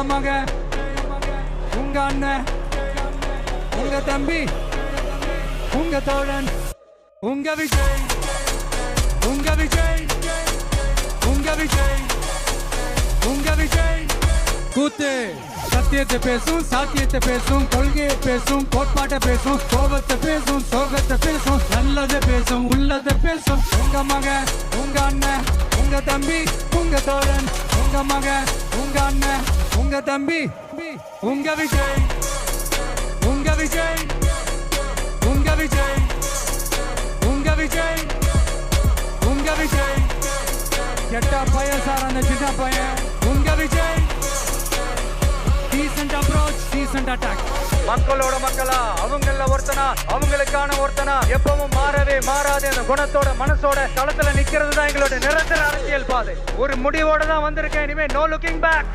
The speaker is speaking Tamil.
மக, உங்க அண்ணன், உங்க தம்பி, உங்க தோழன், உங்க விஜய், உங்க விஜய், உங்க விஜய், உங்க விஜய். கூத்து சத்தியத்தை பேசும், சாத்தியத்தை பேசும், கொள்கையை பேசும், கோட்பாட்டை பேசும், கோபத்தை பேசும், சோகத்தை பேசும், நல்லதை பேசும், உள்ளதை பேசும். உங்க மக, உங்க அண்ணன், உங்க தம்பி, உங்க தோழன், உங்க மக, உங்க அண்ணன், உங்க தம்பி, உங்க விஜய், உங்க விஜய், உங்க விஜய், உங்க விஜய், உங்க விஜய். கெட்ட பையன் சார் அந்த சின்ன பையன். உங்க Vijay. Decent approach, decent attack. மக்களோட மக்களா, அவங்கள ஒருத்தனா, அவங்களுக்கான ஒருத்தனா, எப்பவும் மாறவே மாறாத அந்த குணத்தோட மனசோட களத்துல நிக்கிறது தான் எங்களோட நிரந்தர அரசியல் பாதை. ஒரு முடிவோட தான் வந்திருக்கேன். இனிமே நோ லுக்கிங் பேக்.